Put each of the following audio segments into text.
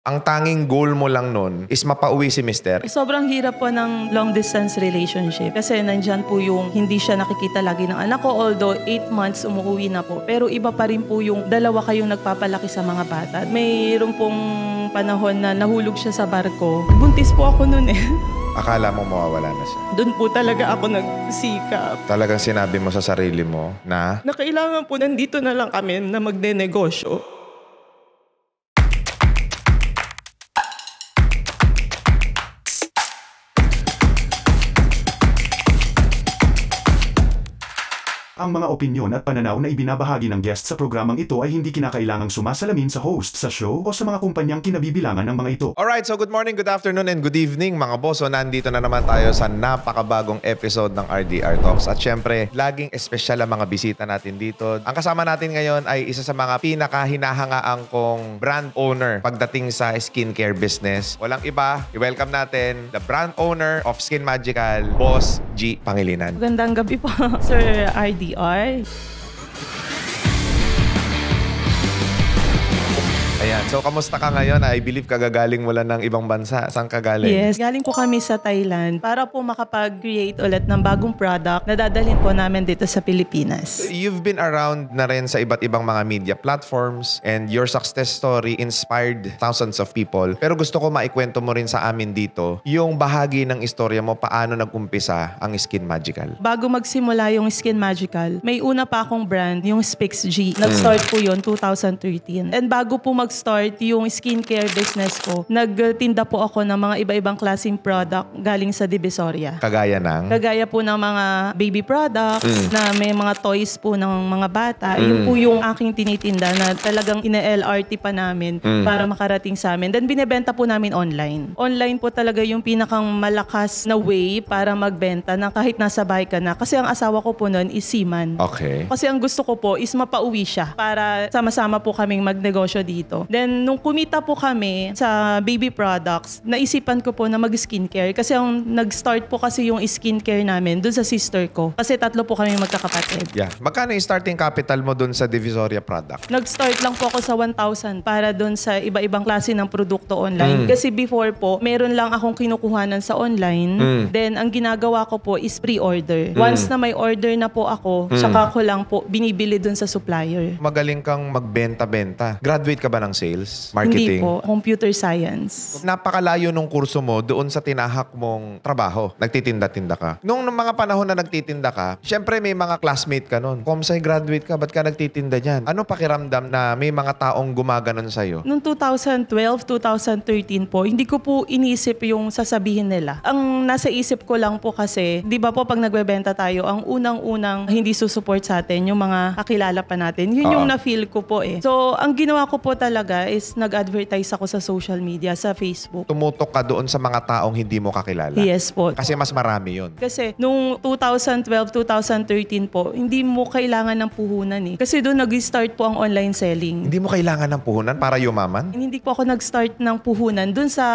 Ang tanging goal mo lang nun is mapauwi si mister. Sobrang hirap po ng long distance relationship kasi nandyan po yung hindi siya nakikita lagi ng anak ko, although 8 months umuwi na po. Pero iba pa rin po yung dalawa kayong nagpapalaki sa mga bata. Mayroon pong panahon na nahulog siya sa barko. Buntis po ako nun eh. Akala mo mawawala na siya. Doon po talaga ako nagsikap. Talagang sinabi mo sa sarili mo na Kailangan po nandito na lang kami na magne-negosyo. Ang mga opinyon at pananaw na ibinabahagi ng guest sa programang ito ay hindi kinakailangang sumasalamin sa host sa show o sa mga kumpanyang kinabibilangan ng mga ito. Alright, so good morning, good afternoon, and good evening mga boss. So nandito na naman tayo sa napakabagong episode ng RDR Talks. At syempre, laging espesyal ang mga bisita natin dito. Ang kasama natin ngayon ay isa sa mga pinakahinahangaan kong brand owner pagdating sa skincare business. Walang iba, i-welcome natin the brand owner of Skin Magical, Boss G Pangilinan. Magandang gabi po, Sir RDR. Ayan. So, kamusta ka ngayon? I believe kagagaling mo lang ng ibang bansa. Saan ka galing? Yes, galing po kami sa Thailand para po makapag-create ulit ng bagong product na dadalhin po namin dito sa Pilipinas. You've been around na rin sa iba't ibang mga media platforms and your success story inspired thousands of people. Pero gusto ko maikwento mo rin sa amin dito yung bahagi ng istorya mo paano nag-umpisa ang Skin Magical. Bago magsimula yung Skin Magical, may una pa akong brand, yung Spix G. Nag-start po yun 2013. And bago po mag-start yung skincare business ko, nagtinda po ako ng mga iba-ibang klaseng product galing sa Divisoria. Kagaya ng? Kagaya po ng mga baby products na may mga toys po ng mga bata. Yun po yung aking tinitinda na talagang ina-LRT pa namin para makarating sa amin. Then binebenta po namin online. Online po talaga yung pinakang malakas na way para magbenta na kahit nasa bahay ka na. Kasi ang asawa ko po noon is seaman. Okay. Kasi ang gusto ko po is mapauwi siya para sama-sama po kaming magnegosyo dito. Then, nung kumita po kami sa baby products, naisipan ko po na mag-skincare. Kasi ang nag-start po kasi yung skincare namin dun sa sister ko. Kasi 3 po kami magkakapatid. Yeah. Magkano yung starting capital mo dun sa Divisoria product? Nag-start lang po ako sa 1,000 para dun sa iba-ibang klase ng produkto online. Kasi before po, meron lang akong kinukuhanan sa online. Then, ang ginagawa ko po is pre-order. Once na may order na po ako, saka ko lang po binibili dun sa supplier. Magaling kang magbenta-benta. Graduate ka ba ng sales? Marketing? Hindi po. Computer science. Napakalayo nung kurso mo doon sa tinahak mong trabaho. Nagtitinda-tinda ka. Nung mga panahon na nagtitinda ka, syempre may mga classmate ka nun. Comsci graduate ka, ba't ka nagtitinda dyan? Ano pakiramdam na may mga taong gumaganon sa'yo? Noong 2012, 2013 po, hindi ko po inisip yung sasabihin nila. Ang nasa isip ko lang po kasi, di ba po pag nagbebenta tayo, ang unang-unang hindi susupport sa atin, yung mga kakilala pa natin. Yun yung na-feel ko po eh. So, ang ginawa ko po talaga is nag-advertise ako sa social media, sa Facebook. Tumutok ka doon sa mga taong hindi mo kakilala? Yes po. Kasi mas marami yun. Kasi nung 2012, 2013 po, hindi mo kailangan ng puhunan eh. Kasi doon nag-start po ang online selling. Hindi mo kailangan ng puhunan para yumaman? Hindi po ako nag-start ng puhunan doon sa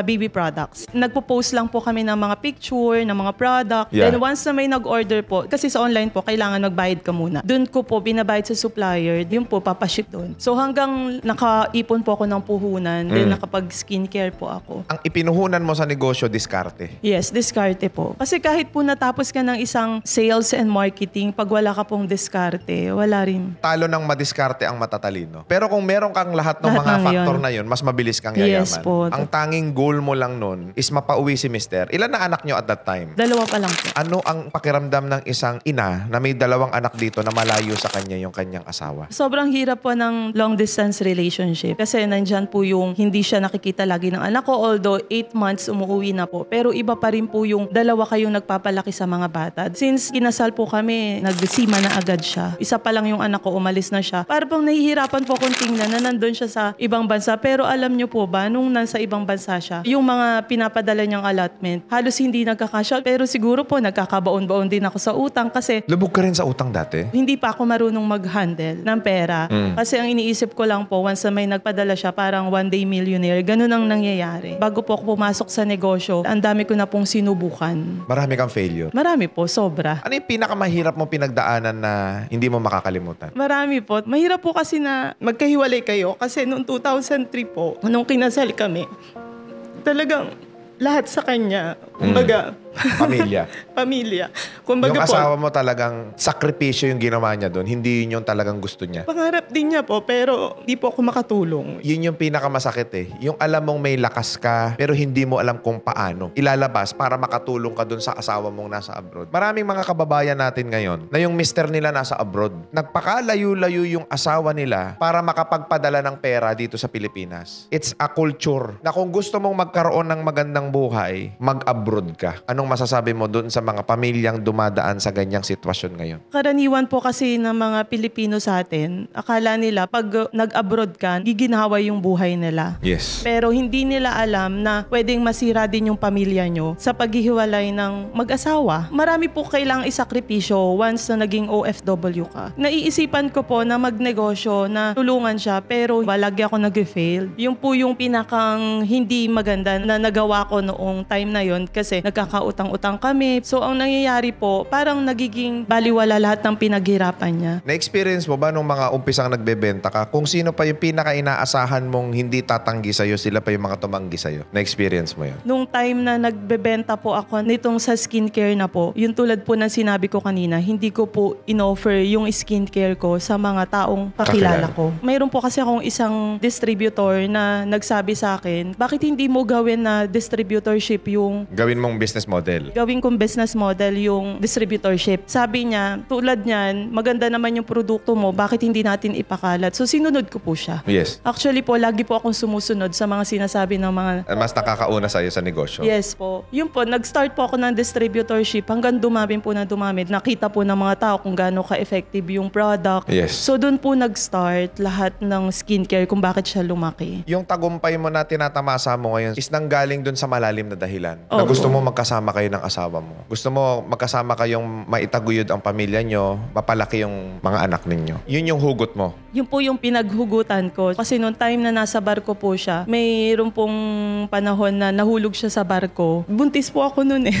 baby products. Nagpo-post lang po kami ng mga picture, ng mga product. Yeah. Then once na may nag-order po, kasi sa online po, kailangan magbayad ka muna. Doon ko po binabayad sa supplier, yun po, papaship doon. So hanggang nakaipon po ako ng puhunan, then nakapag-skincare po ako. Ang ipinuhunan mo sa negosyo, diskarte? Yes, diskarte po. Kasi kahit po natapos ka ng isang sales and marketing, pag wala ka pong diskarte, wala rin. Talo ng madiskarte ang matatalino. Pero kung meron kang lahat ng Lahat mga ng factor yun. na yun, mas mabilis kang yayaman. Yes po. Ang tanging goal mo lang nun is mapauwi si mister. Ilan na anak nyo at that time? 2 pa lang po. Ano ang pakiramdam ng isang ina na may 2 anak dito na malayo sa kanya yung kanyang asawa? Sobrang hirap po ng long distance relationship kasi nandyan po yung hindi siya nakikita lagi ng anak ko, although 8 months umuwi na po. Pero iba pa rin po yung dalawa kayong nagpapalaki sa mga bata. Since kinasal po kami, nagsima na agad siya. Isa pa lang yung anak ko, umalis na siya. Para pong nahihirapan po kung tingnan na nandun siya sa ibang bansa. Pero alam nyo po ba, nung nasa ibang bansa siya, yung mga pinapadala niyang allotment, halos hindi nagkakasya. Pero siguro po, nagkakabaon-baon din ako sa utang kasi Lubog ka rin sa utang dati? hindi pa ako marunong mag-handle ng pera. Kasi ang iniisip ko lang po, once na may nagpadala siya, parang one day millionaire. Ganun ang nangyayari. Bago po ako pumasok sa negosyo, ang dami ko na pong sinubukan. Marami kang failure. Marami po, sobra. Ano yung pinakamahirap mo pinagdaanan na hindi mo makakalimutan? Marami po. Mahirap po kasi na magkahiwalay kayo kasi noong 2003 po, nung kinasal kami, talagang lahat sa kanya, kumbaga, Pamilya. pamilya. Kumbaga Yung po, asawa mo talagang sakripisyo yung ginawa niya doon. Hindi yun yung talagang gusto niya. pangarap din niya po, pero di po ako makatulong. Yun yung pinakamasakit eh. Yung alam mong may lakas ka, pero hindi mo alam kung paano ilalabas para makatulong ka dun sa asawa mong nasa abroad. Maraming mga kababayan natin ngayon na yung mister nila nasa abroad. Nagpakalayo-layo yung asawa nila para makapagpadala ng pera dito sa Pilipinas. It's a culture na kung gusto mong magkaroon ng magandang buhay, mag-abroad ka. Anong masasabi mo dun sa mga pamilyang dumadaan sa ganyang sitwasyon ngayon? Karaniwan po kasi ng mga Pilipino sa atin, akala nila pag nag-abroad ka, giginhawa yung buhay nila. Yes. Pero hindi nila alam na pwedeng masira din yung pamilya nyo sa paghihiwalay ng mag-asawa. Marami po kailangang isakripisyo once na naging OFW ka. Naiisipan ko po na magnegosyo, na tulungan siya, pero lagi ako nag-fail. Yung po yung pinakang hindi maganda na nagawa ko noong time na yon kasi nagkakautang-utang kami. So ang nangyayari po, parang nagiging baliwala lahat ng pinaghirapan niya. Na-experience mo ba nung mga umpisang nagbebenta ka, kung sino pa yung pinaka-inaasahan mong hindi tatanggi sa'yo, sila pa yung mga tumanggi sa'yo? Na-experience mo yun? Nung time na nagbebenta po ako nitong sa skincare na po, yung tulad po ng sinabi ko kanina, hindi ko po in-offer yung skincare ko sa mga taong kakilala ko. Mayroon po kasi akong isang distributor na nagsabi sa akin, bakit hindi mo gawin na distributorship yung Gawin mong business model. gawin kong business model yung distributorship. Sabi niya, tulad niyan, maganda naman yung produkto mo, bakit hindi natin ipakalat? So sinunod ko po siya. Yes. Actually po, lagi po akong sumusunod sa mga sinasabi ng mga Mas nakakauna sa'yo sa negosyo. Yes po. Yun po, nag-start po ako ng distributorship hanggang dumami po na dumami. Nakita po ng mga tao kung gaano ka-effective yung product. Yes. So doon po nag-start lahat ng skincare kung bakit siya lumaki. Yung tagumpay mo na tinatamasa mo ngayon is nanggaling dun sa malalim na dahilan. Na Oo. gusto mo magkasama kayo ng asawa mo. Gusto mo magkasama kayong maitaguyod ang pamilya nyo, mapalaki yung mga anak ninyo. Yun yung hugot mo. Yun po yung pinaghugutan ko. Kasi noong time na nasa barko po siya, mayroon pong panahon na nahulog siya sa barko. Buntis po ako noon eh.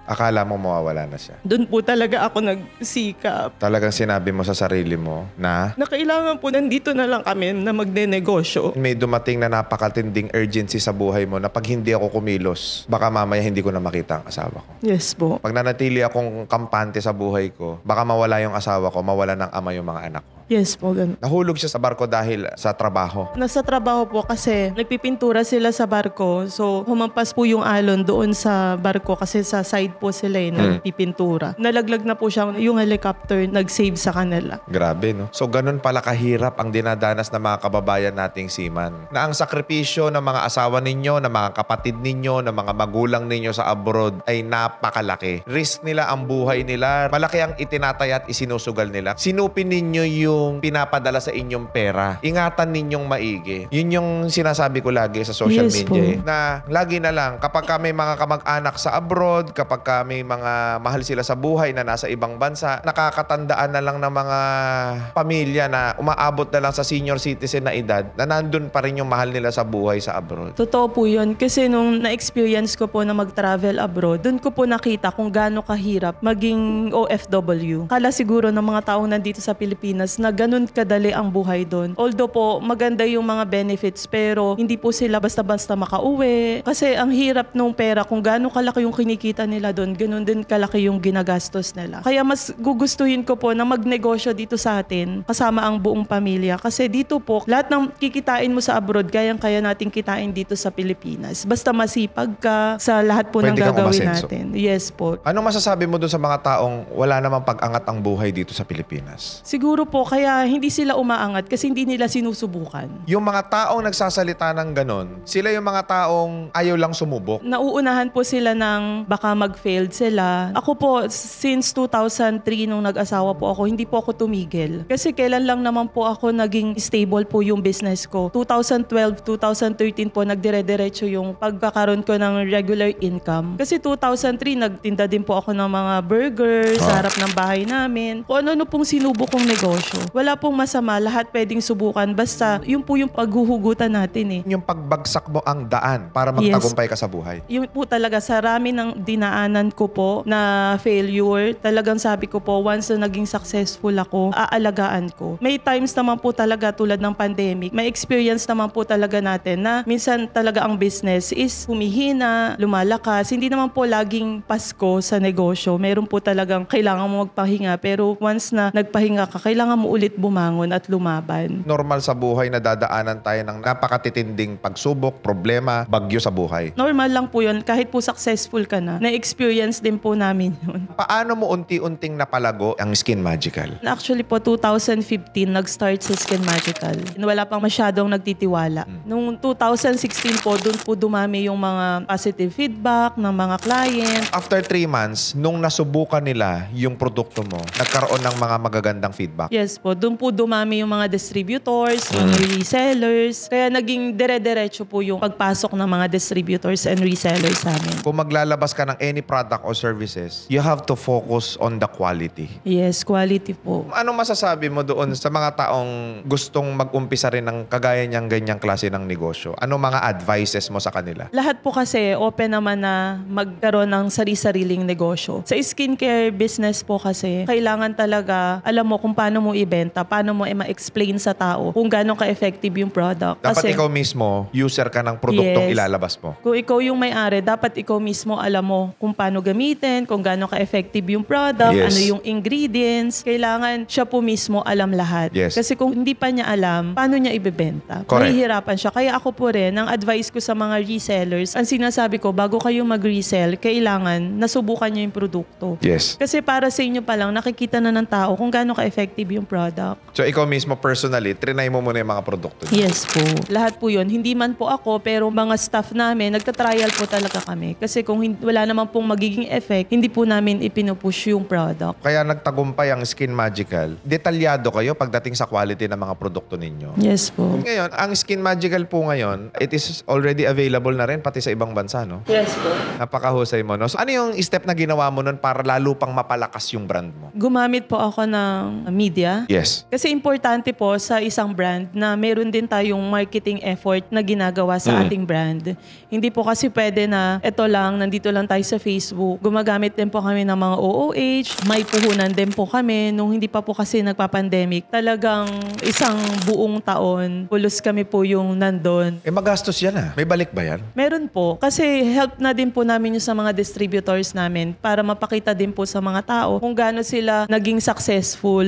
Akala mo mawawala na siya. Doon po talaga ako nagsikap. Talagang sinabi mo sa sarili mo na Na kailangan po nandito na lang kami na magne-negosyo. may dumating na napakatinding urgency sa buhay mo na pag hindi ako kumilos, baka mamaya hindi ko na makita ang asawa ko. Yes po. Pag nanatili akong kampante sa buhay ko, baka mawala yung asawa ko, mawala ng ama yung mga anak ko. Yes po, ganun. Nahulog siya sa barko dahil sa trabaho. Nasa trabaho po kasi nagpipintura sila sa barko. So, humampas po yung alon doon sa barko kasi sa side po sila nagpipintura. Nalaglag na po siya yung helicopter, nag-save sa kanila. Grabe, no? So, ganun pala kahirap ang dinadanas ng mga kababayan nating seaman. Na ang sakripisyo ng mga asawa ninyo, ng mga kapatid ninyo, ng mga magulang ninyo sa abroad ay napakalaki. Risk nila ang buhay nila. Malaki ang itinatay at isinusugal nila. Sinupin ninyo yung pinapadala sa inyong pera. Ingatan ninyong maigi. Yun yung sinasabi ko lagi sa social Yes media. po. Na lagi na lang, kapag ka may mga kamag-anak sa abroad, kapag ka may mga mahal sila sa buhay na nasa ibang bansa, nakakatandaan na lang ng mga pamilya na umaabot na lang sa senior citizen na edad, na nandun pa rin yung mahal nila sa buhay sa abroad. Totoo po yun. Kasi nung na-experience ko po na mag-travel abroad, doon ko po nakita kung gaano kahirap maging OFW. Kala siguro ng mga taong nandito sa Pilipinas na ganun kadali ang buhay doon. Although po, maganda yung mga benefits, pero hindi po sila basta-basta makauwi. Kasi ang hirap nung pera, kung gaano kalaki yung kinikita nila doon, ganun din kalaki yung ginagastos nila. Kaya mas gugustuhin ko po na magnegosyo dito sa atin, kasama ang buong pamilya. Kasi dito po, lahat ng kikitain mo sa abroad, kayang-kaya natin kitain dito sa Pilipinas. Basta masipag ka sa lahat po Pwede ng kang gagawin umasenso. natin. Yes po. Ano masasabi mo dun sa mga taong wala namang pag-angat ang buhay dito sa Pilipinas? Siguro po, kaya hindi sila umaangat kasi hindi nila sinusubukan. Yung mga taong nagsasalita ng ganon, sila yung mga taong ayaw lang sumubok. Nauunahan po sila ng baka mag-failed sila. Ako po, since 2003 nung nag-asawa po ako, hindi po ako tumigil. Kasi kailan lang naman po ako naging stable po yung business ko. 2012, 2013 po, nagdire-diretso yung pagkakaroon ko ng regular income. Kasi 2003, nagtinda din po ako ng mga burgers sa harap ng bahay namin. Kung ano-ano pong sinubo kong negosyo. Wala pong masama, lahat pwedeng subukan. Basta yun po yung paghuhugutan natin eh. Yung pagbagsak mo ang daan para magtagumpay ka sa buhay. Yun po talaga, sa rami ng dinaanan ko po na failure, talagang sabi ko po, once na naging successful ako, aalagaan ko. May times naman po talaga tulad ng pandemic, may experience naman po talaga natin na minsan talaga ang business is humihina, lumalakas. Hindi naman po laging Pasko sa negosyo. Meron po talagang kailangan mo magpahinga, pero once na nagpahinga ka, kailangan mo ulit bumangon at lumaban. Normal sa buhay na dadaanan tayo ng napakatitinding pagsubok, problema, bagyo sa buhay. Normal lang po yun. Kahit po successful ka na, na-experience din po namin yun. Paano mo unti-unting napalago ang Skin Magical? Actually po, 2015, nag-start sa Skin Magical. Wala pang masyadong nagtitiwala. Noong 2016 po, doon po dumami yung mga positive feedback ng mga client. After 3 months, nung nasubukan nila yung produkto mo, nagkaroon ng mga magagandang feedback. Yes po, doon po dumami yung mga distributors, yung resellers. Kaya naging dire-diretso po yung pagpasok ng mga distributors and resellers sa amin. Kung maglalabas ka ng any product or services, you have to focus on the quality. Yes, quality po. Ano masasabi mo doon sa mga taong gustong mag-umpisa rin ng kagaya niyang ganyang klase ng negosyo? Ano mga advices mo sa kanila? Lahat po kasi open naman na magkaroon ng sari-sariling negosyo. Sa skincare business po kasi, kailangan talaga alam mo kung paano mo ibenta, paano mo ma-explain sa tao kung gaano ka-effective yung product. Dapat Kasi, ikaw mismo, user ka ng produktong Yes. ilalabas mo. kung ikaw yung may-ari, dapat ikaw mismo alam mo kung paano gamitin, kung gaano ka-effective yung product, Yes. ano yung ingredients. Kailangan siya po mismo alam lahat. Yes. Kasi kung hindi pa niya alam, paano niya ibebenta? Correct. Mahihirapan siya. Kaya ako po rin, ang advice ko sa mga resellers, ang sinasabi ko, bago kayo mag-resell, kailangan nasubukan niyo yung produkto. Yes. Kasi para sa inyo pa lang, nakikita na ng tao kung gaano ka-effective yung product. So ikaw mismo personally, trinay mo muna yung mga produkto niyo. Yes po. Lahat po yun. Hindi man po ako, pero mga staff namin, nagtatrial po talaga kami. Kasi kung wala naman pong magiging effect, hindi po namin ipinupush yung product. Kaya nagtagumpay ang Skin Magical. Detalyado kayo pagdating sa quality ng mga produkto ninyo. Yes po. Ngayon, ang Skin Magical po ngayon, it is already available na rin pati sa ibang bansa, no? Yes po. Napakahusay mo, no? So, ano yung step na ginawa mo nun para lalo pang mapalakas yung brand mo? Gumamit po ako ng media. Yes. Kasi importante po sa isang brand na meron din tayong marketing effort na ginagawa sa ating brand. Hindi po kasi pwede na ito lang, nandito lang tayo sa Facebook. Gumagamit din po kami ng mga OOH. May puhunan din po kami nung hindi pa po kasi nagpa-pandemic. Talagang isang buong taon, pulos kami po yung nandun. Magastos yan, ah. May balik ba yan? Meron po. Kasi help na din po namin yung sa mga distributors namin para mapakita din po sa mga tao kung gaano sila naging successful.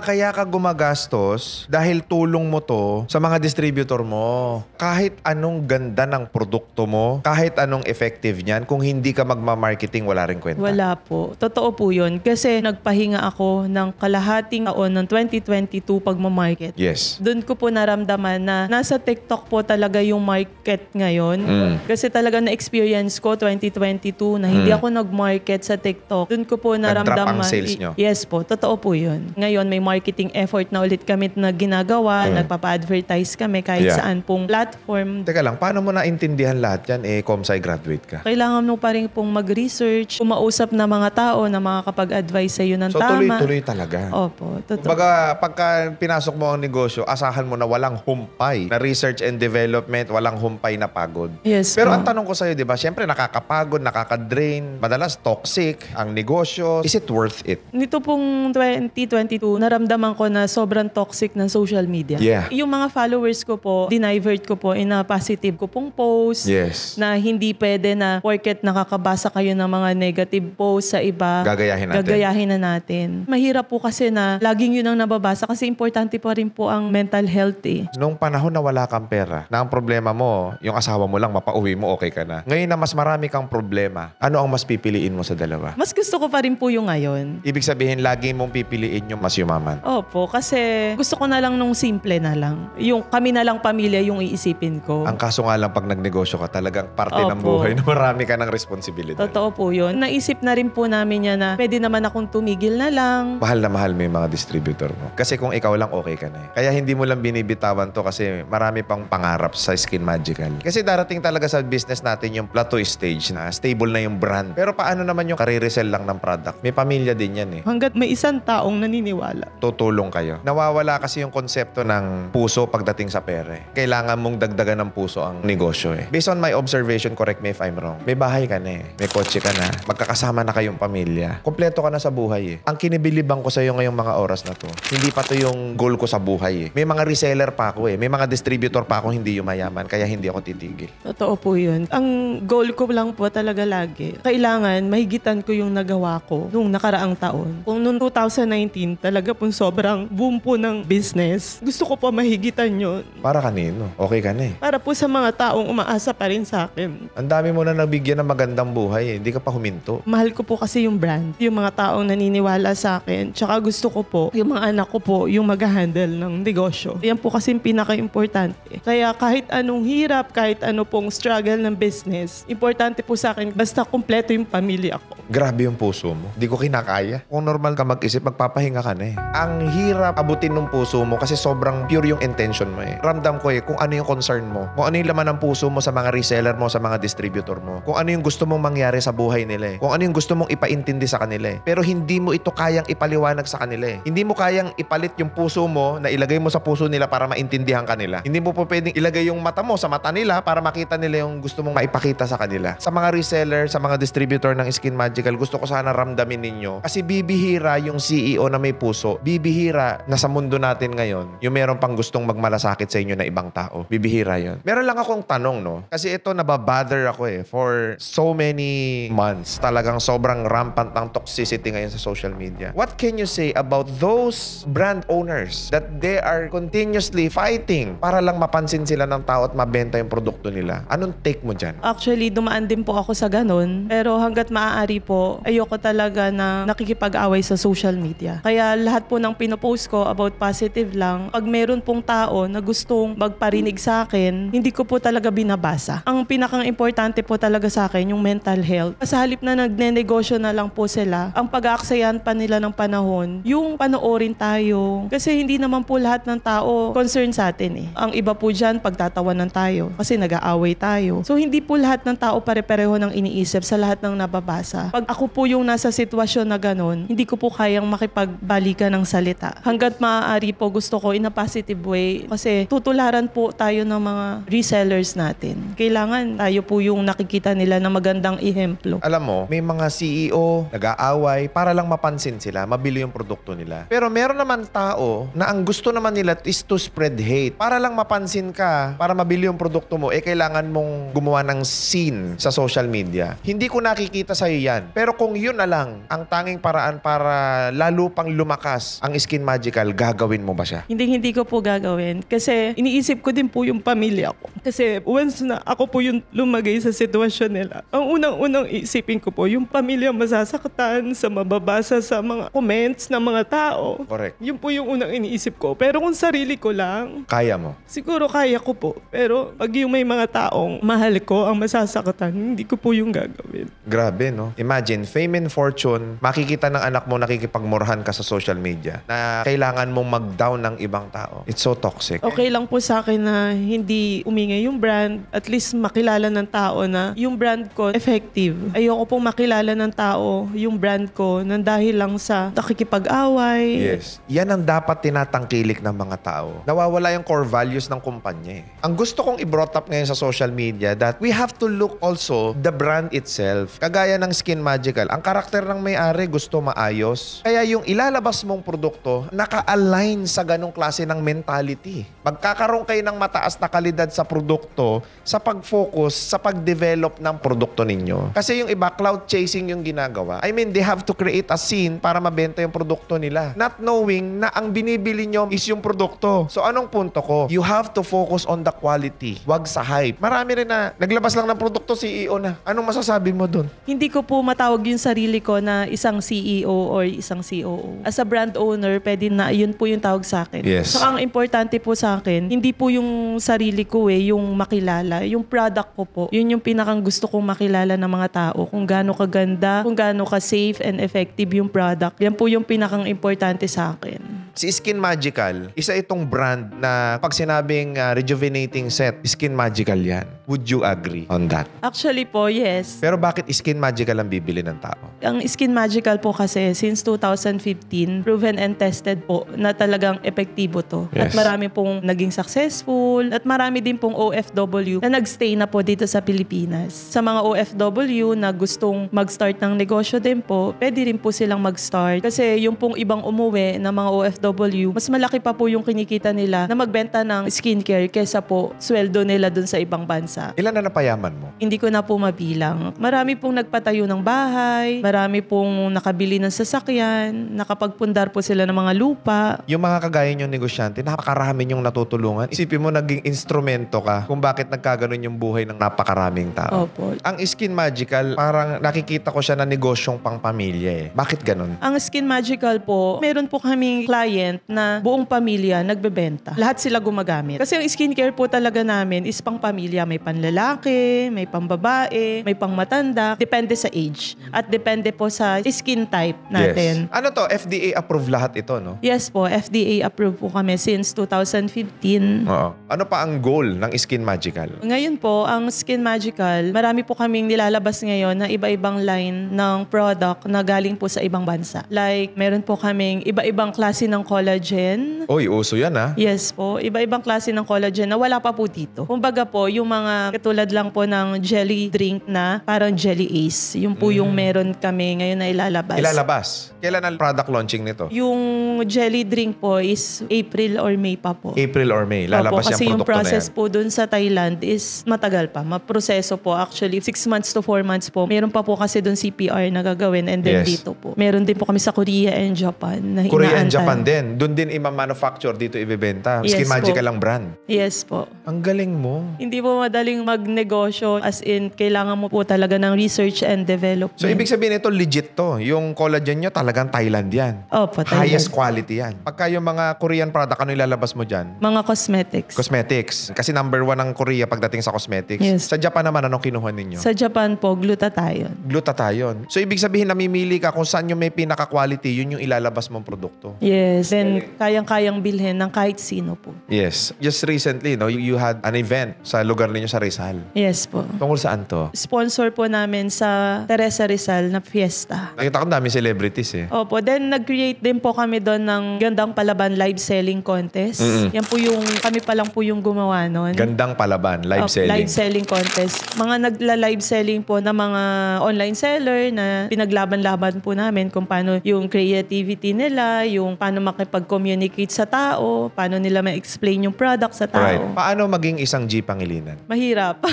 Kaya ka gumagastos dahil tulong mo to sa mga distributor mo. Kahit anong ganda ng produkto mo, kahit anong effective niyan, kung hindi ka magma-marketing, wala rin kwenta. Wala po. Totoo po yun. Kasi nagpahinga ako ng kalahating taon ng 2022 pagmamarket. Yes. Doon ko po naramdaman na nasa TikTok po talaga yung market ngayon. Kasi talaga na-experience ko 2022 na hindi ako nag-market sa TikTok. Doon ko po Nag-drop naramdaman. ang sales nyo? Yes po, totoo po yun. Ngayon may marketing effort na ulit kami na ginagawa. Nagpapa-advertise kami kahit Yeah. saan pong platform. Teka lang, paano mo naintindihan lahat yan? Comsci graduate ka. Kailangan mo pa rin pong mag-research, kumausap na mga tao na makakapag-advise sa'yo ng So, tama. tuloy-tuloy talaga. Opo, totoo. Kumbaga, pagka pinasok mo ang negosyo, asahan mo na walang humpay na research and development, walang humpay na pagod. Yes Pero po. ang tanong ko sa'yo, di ba, syempre nakakapagod, nakaka-drain, madalas toxic ang negosyo. Is it worth it? Nito pong 2022, naramdaman ko na sobrang toxic ng social media. Yeah. Yung mga followers ko po, dinivert ko po in a positive ko pong post. Yes. Na hindi pwede na porket nakakabasa kayo ng mga negative post sa iba. Gagayahin natin. Gagayahin na natin. Mahirap po kasi na laging yun ang nababasa kasi importante pa rin po ang mental health eh. Nung panahon na wala kang pera, na ang problema mo, yung asawa mo lang, mapauwi mo, okay ka na. Ngayon na mas marami kang problema, ano ang mas pipiliin mo sa dalawa? Mas gusto ko pa rin po yung ngayon. Ibig sabihin, lagi mong pipiliin yung mas yumaman. Opo, kasi gusto ko na lang nung simple na lang. Yung kami na lang pamilya yung iisipin ko. Ang kaso nga lang pag nagnegosyo ka, talagang parte ng Opo. buhay na marami ka ng responsibilidad. Totoo po yun. Naisip na rin po namin yan na pwede naman akong tumigil na lang. Mahal na mahal mo yung mga distributor mo. Kasi kung ikaw lang, okay ka na eh. Kaya hindi mo lang binibitawan to kasi marami pang pangarap sa Skin Magical. Kasi darating talaga sa business natin yung plateau stage na stable na yung brand. Pero paano naman yung kare-resell lang ng product? May pamilya din yan eh. Hanggat may isang taong naniniwala. tutulong kayo. Nawawala kasi yung konsepto ng puso pagdating sa pera. Kailangan mong dagdagan ng puso ang negosyo eh. Based on my observation, correct me if I'm wrong. May bahay ka na eh. May kotse ka na. Magkakasama na kayong pamilya. Kompleto ka na sa buhay eh. Ang kinibilibang ko sa iyo ngayong mga oras na to, hindi pa to yung goal ko sa buhay eh. May mga reseller pa ako eh. May mga distributor pa ako hindi yumayaman, kaya hindi ako titigil. Totoo po yun. Ang goal ko lang po talaga lagi, kailangan mahigitan ko yung nagawa ko nung nakaraang taon. Kung noong 2019, talaga pong sobrang boom po ng business, gusto ko pa mahigitan yun. Para kanino? Okay ka na eh. Para po sa mga taong umaasa pa rin sa akin. Ang dami mo na nabigyan ng magandang buhay eh. Hindi ka pa huminto. Mahal ko po kasi yung brand, yung mga taong naniniwala sa akin. Tsaka gusto ko po, yung mga anak ko po, yung mag-handle ng negosyo. Yan po kasi yung pinaka-importante. Kaya kahit anong hirap, kahit ano pong struggle ng business, importante po sa akin, basta kumpleto yung pamilya ko. Grabe yung puso mo. Hindi ko kinakaya. Kung normal ka mag-isip, magpapahinga ka na eh. Ang hirap abutin ng puso mo kasi sobrang pure yung intention mo eh. Ramdam ko eh kung ano yung concern mo. Kung ano yung laman ng puso mo sa mga reseller mo, sa mga distributor mo. Kung ano yung gusto mong mangyari sa buhay nila eh. Kung ano yung gusto mong ipaintindi sa kanila eh. Pero hindi mo ito kayang ipaliwanag sa kanila eh. Hindi mo kayang ipalit yung puso mo na ilagay mo sa puso nila para maintindihan kanila. Hindi mo po pwedeng ilagay yung mata mo sa mata nila para makita nila yung gusto mong maipakita sa kanila. Sa mga reseller, sa mga distributor ng Skin Magical, gusto ko sana ramdamin ninyo. Kasi bibihira yung CEO na may puso. Bibihira na sa mundo natin ngayon, yung meron pang gustong magmalasakit sa inyo na ibang tao. Bibihira yun. Meron lang akong tanong, no? Kasi ito, nababother ako eh. For so many months, talagang sobrang rampant ng toxicity ngayon sa social media. What can you say about those brand owners that they are continuously fighting para lang mapansin sila ng tao at mabenta yung produkto nila? Anong take mo dyan? Actually, dumaan din po ako sa ganun. Pero hanggat maaari po, ayoko talaga na nakikipag-away sa social media. Kaya lahat po ng pinopost ko about positive lang. Pag meron pong tao na gustong magparinig sa akin, hindi ko po talaga binabasa. Ang pinakang importante po talaga sa akin, yung mental health. Sa halip na nagnenegosyo na lang po sila, ang pag-aaksayan pa nila ng panahon, yung panoorin tayo. Kasi hindi naman po lahat ng tao concerned sa atin eh. Ang iba po dyan, pagtatawanan tayo. Kasi nag-aaway tayo. So hindi po lahat ng tao pare-pareho ng iniisip sa lahat ng nababasa. Pag ako po yung nasa sitwasyon na ganun, hindi ko po kayang makipagbalikan ng salita. Hanggat maaari po gusto ko in a positive way kasi tutularan po tayo ng mga resellers natin. Kailangan tayo po yung nakikita nila na magandang ehemplo. Alam mo, may mga CEO nag-aaway para lang mapansin sila, mabili yung produkto nila. Pero meron naman tao na ang gusto naman nila is to spread hate. Para lang mapansin ka, para mabili yung produkto mo, kailangan mong gumawa ng scene sa social media. Hindi ko nakikita sa'yo yan. Pero kung yun na lang, ang tanging paraan para lalo pang lumakas ang Skin Magical, gagawin mo ba siya? Hindi ko po gagawin kasi iniisip ko din po yung pamilya ko. Kasi once na ako po yung lumagay sa sitwasyon nila, ang unang-unang isipin ko po, yung pamilya masasaktan sa mababasa sa mga comments ng mga tao. Correct. Yun po yung unang iniisip ko. Pero kung sarili ko lang, Kaya mo. siguro kaya ko po. Pero pag yung may mga taong mahal ko ang masasaktan, hindi ko po yung gagawin. Grabe, no? Imagine, fame and fortune, makikita ng anak mo nakikipagmurahan ka sa social media na kailangan mong mag-down ng ibang tao. It's so toxic. Okay lang po sa akin na hindi umingay yung brand. At least makilala ng tao na yung brand ko effective. Ayoko pong makilala ng tao yung brand ko nang dahil lang sa nakikipag-away. Yes. Yan ang dapat tinatangkilik ng mga tao. Nawawala yung core values ng kumpanya eh. Ang gusto kong i-brought up ngayon sa social media that we have to look also the brand itself. Kagaya ng Skin Magical, ang karakter ng may-ari gusto maayos. Kaya yung ilalabas mong produkto, naka-align sa ganong klase ng mentality. Magkakaroon kayo ng mataas na kalidad sa produkto sa pag-focus sa pag-develop ng produkto ninyo. Kasi yung iba, cloud chasing yung ginagawa. I mean, they have to create a scene para mabenta yung produkto nila. Not knowing na ang binibili nyo is yung produkto. So anong punto ko? You have to focus on the quality. Wag sa hype. Marami rin na naglabas lang ng produkto, CEO na. Anong masasabi mo dun? Hindi ko po matawag yung sarili ko na isang CEO or isang COO. As a brand owner, pwede na yun po yung tawag sa akin. Yes. So ang importante po sa akin, hindi po yung sarili ko yung makilala. Yung product ko po, yun yung pinakang gusto kong makilala ng mga tao. Kung gaano kaganda, kung gaano ka safe and effective yung product. Yan po yung pinakang importante sa akin. Si Skin Magical, isa itong brand na pag sinabing rejuvenating set, Skin Magical yan. Would you agree on that? Actually po, yes. Pero bakit Skin Magical ang bibili ng tao? Ang Skin Magical po kasi since 2015, proven and tested po na talagang epektibo to. Yes. At marami pong naging successful at marami din pong OFW na nagstay na po dito sa Pilipinas. Sa mga OFW na gustong mag-start ng negosyo din po, pwede rin po silang mag-start. Kasi yung pong ibang umuwi na mga OFW, mas malaki pa po yung kinikita nila na magbenta ng skincare kesa po sweldo nila dun sa ibang bansa. Ilan na napayaman mo? Hindi ko na po mabilang. Marami pong nagpatayo ng bahay, marami pong nakabili ng sasakyan, nakapagpundar po sila ng mga lupa. Yung mga kagaya niyong negosyante, napakarami niyong natutulungan. Isipin mo, naging instrumento ka kung bakit nagkaganon yung buhay ng napakaraming tao. Opo. Ang Skin Magical, parang nakikita ko siya na negosyong pang pamilya eh. Bakit ganon? Ang Skin Magical po, meron po kaming client na buong pamilya nagbebenta. Lahat sila gumagamit. Kasi ang skincare po talaga namin is pang pamilya. May panlalaki, may pambabae, may pangmatanda. Depende sa age. At depende po sa skin type natin. Yes. Ano to? FDA approved lahat ito, no? Yes po, FDA approved po kami since 2015. Oo. Ano pa ang goal ng Skin Magical? Ngayon po, ang Skin Magical, marami po kaming nilalabas ngayon na iba-ibang line ng product na galing po sa ibang bansa. Like, meron po kaming iba-ibang klase ng collagen. Oy, uso yan ah. Yes po, iba-ibang klase ng collagen na wala pa po dito. Kumbaga po, yung mga katulad lang po ng jelly drink na parang Jelly Ace. Yung po yung meron kami ngayon na ilalabas. Ilalabas. Kailan ang product launching nito? Yung jelly drink po is April or May pa po. April or May. Lalabas Opo, kasi yung yung produkto na process yan. po dun sa Thailand is matagal pa. Maproseso po. Actually, 6 months to 4 months po. Meron pa po kasi dun CPR na gagawin and then Yes. dito po. Meron din po kami sa Korea and Japan na Korea and inaantay. Japan din. Doon din ima-manufacture, dito ibebenta. Yes Skin po. Magical ang brand. Yes po. Ang galing mo. Hindi po madaling magnegosyo as in kailangan mo po talaga ng research and development. So, ibig sabihin ito, legit to. Yung collagen nyo, talagang Thailand yan. Opo, Thailand. Highest quality yan. Pagka yung mga Korean product, ano ilalabas mo dyan? Mga cosmetics. Cosmetics. Kasi number 1 ang Korea pagdating sa cosmetics. Yes. Sa Japan naman, anong kinuha ninyo? Sa Japan po, glutathione. Glutathione. So, ibig sabihin, namimili ka kung saan yung may pinaka-quality, yun yung ilalabas mong produkto. Yes. Then, kayang-kayang bilhin ng kahit sino po. Yes. Just recently, no, you had an event sa lugar ninyo sa Rizal. Yes po. Tungkol saan to? Sponsor po namin sa Teresa Rizal na fiesta. Nakita ko dami celebrities eh. Opo, then nag-create din po kami doon ng Gandang Palaban live selling contest. Yan po yung, kami pa lang po yung gumawa nun. Gandang Palaban, live Opo, selling. Live selling contest. Mga nagla-live selling po na mga online seller na pinaglaban-laban po namin kung paano yung creativity nila, yung paano makipag-communicate sa tao, paano nila ma-explain yung product sa tao. Alright. Paano maging isang G Pangilinan? Mahirap.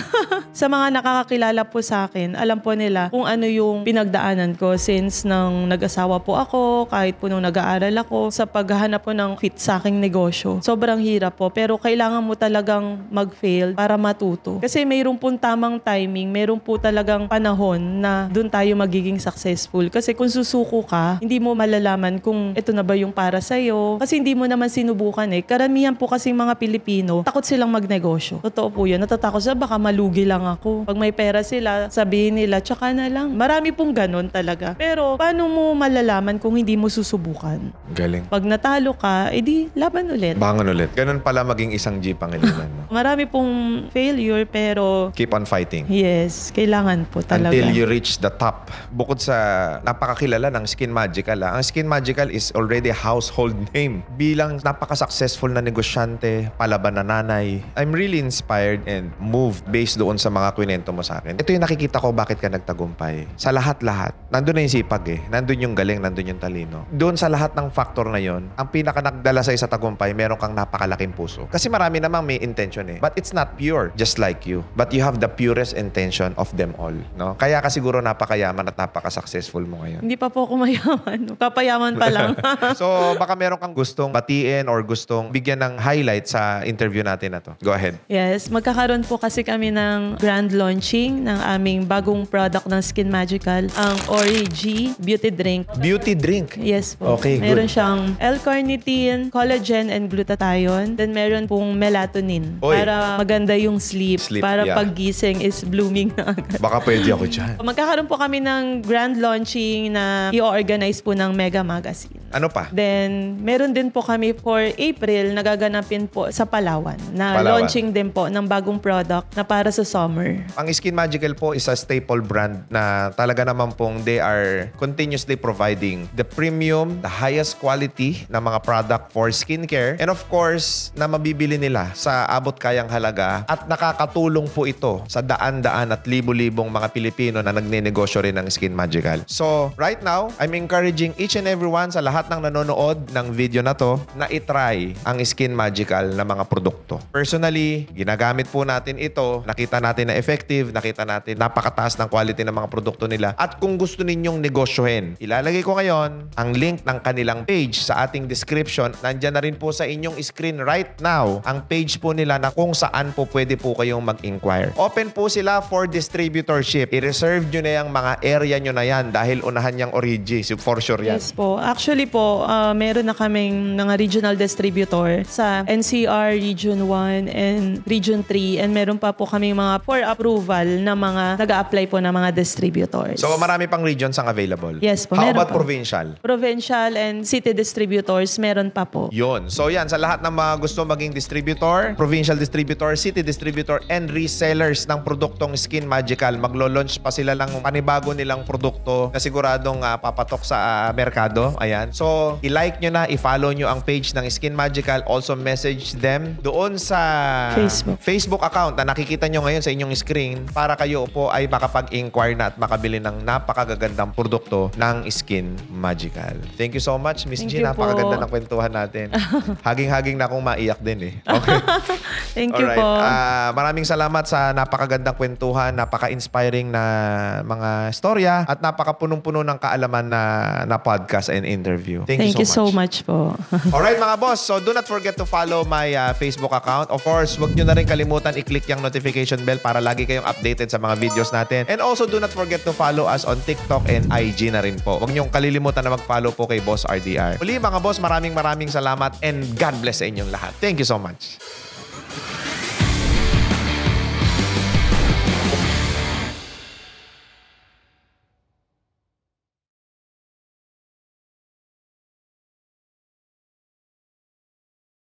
Sa mga nakakakilala po sa akin, alam po nila kung ano yung pinagdaanan ko since nang nag-asawa po ako, kahit po nung nag-aaral ako, sa paghahanap po ng fit sa aking negosyo. Sobrang hirap po, pero kailangan mo talagang mag-fail para matuto. Kasi mayroon po tamang timing, mayroon po talagang panahon na doon tayo magiging successful. Kasi kung susuko ka, hindi mo malalaman kung ito na ba yung para sa'yo. Kasi hindi mo naman sinubukan eh. Karamihan po kasing mga Pilipino, takot silang magnegosyo. Totoo po yun. Natatakot sila, baka malugi lang ako. Pag may pera sila, sabihin nila, tsaka na lang. Marami pong ganun talaga. Pero paano mo malalaman kung hindi mo susubukan? Galing. Pag natalo ka, edi laban ulit. Bangon ulit. Ganun pala maging isang G Pangilinan. No? Marami pong failure pero Keep on fighting. yes, kailangan po talaga. Until you reach the top. Bukod sa napakakilala ng Skin Magical, ang Skin Magical is already a household name. Bilang napaka-successful na negosyante, palaban na nanay, I'm really inspired and moved based doon sa mga kwento mo sa akin. Ito yung nakikita ko bakit ka nagtagumpay. Sa lahat-lahat, nandun na yung sipag eh. Nandun yung galing, nandun yung talino. Doon sa lahat ng factor na yon, ang pinaka nagdala sa tagumpay, meron kang napakalaking puso. Kasi marami namang may intention eh. But it's not pure, just like you. But you have the purest intention of them all. No? Kaya ka siguro napakayaman at napaka-successful mo ngayon. Hindi pa po ako mayaman. Papayaman pa lang. So, baka meron kang gustong batiin or gustong bigyan ng highlight sa interview natin na to. Go ahead. Yes, magkakaroon po kasi kami ng grand launching ng aming bagong product ng Skin Magical, ang Ori-G Beauty Drink. Beauty drink. Yes po. Okay, meron good. siyang L-carnitine, collagen, and glutathione. Then meron pong melatonin. Oy. Para maganda yung sleep. Sleep, para yeah. paggising is blooming na agad. Baka pwede ako dyan. Magkakaroon po kami ng grand launching na i-organize po ng Mega Magazine. Ano pa? Then, meron din po kami for April, nagaganapin po sa Palawan, na Palawan. launching din po ng bagong product na para sa summer. Ang Skin Magical po is a staple brand na talaga naman pong they are continuously providing the premium, the highest quality na mga product for skincare. And of course, na mabibili nila sa abot kayang halaga at nakakatulong po ito sa daan-daan at libo-libong mga Pilipino na nagnenegosyo rin ng Skin Magical. So, right now, I'm encouraging each and everyone sa lahat ng nanonood ng video na to na itry ang Skin Magical na mga produkto. Personally, ginagamit po natin ito. Nakita natin na effective, nakita natin napakataas ng quality ng mga produkto nila. At kung gusto ninyong negosyohin, ilalagay ko ngayon ang link ng kanilang page sa ating description. Nandyan na rin po sa inyong screen right now ang page po nila na kung saan po pwede po kayong mag-inquire. Open po sila for distributorship. I-reserve nyo na yung mga area nyo na yan dahil unahan yung Origi. For sure yan. Yes po. Actually po, meron na kaming mga regional distributor sa NCR, Region 1, and Region 3. And meron pa po kaming mga for approval na mga nag-a-apply po na mga distributors. So marami pang regions ang available. Yes po, How meron about po. provincial? Provincial and city distributors, meron pa po. Yun. So yan, sa lahat ng mga gusto maging distributor, provincial distributor, city distributor, and resellers ng produktong Skin Magical, maglo-launch pa sila ng panibago nilang produkto na siguradong papatok sa merkado. Ayan. So, i-like nyo na, i-follow nyo ang page ng Skin Magical. Also, message them doon sa Facebook account na nakikita nyo ngayon sa inyong screen para kayo po ay makapag-inquire na at makabili ng napakagagandang produkto ng Skin Magical. Thank you so much, Miss Thank G. you po. Napakaganda ng kwentuhan natin. Haging-haging na akong maiyak din eh. Okay. Thank you Alright. po. Maraming salamat sa napakagandang kwentuhan, napaka-inspiring na mga storya at napakapunong-puno ng kaalaman na podcast and interview. Thank you so much po. Alright mga boss, so do not forget to follow my Facebook account. Of course, wag nyo na rin kalimutan i-click yung notification bell para lagi kayong updated sa mga videos natin. And also do not forget to follow us on TikTok and IG na rin po. Wag nyo kalilimutan na mag-follow po kay Boss RDR. Muli mga boss, maraming salamat and God bless sa inyong lahat. Thank you so much.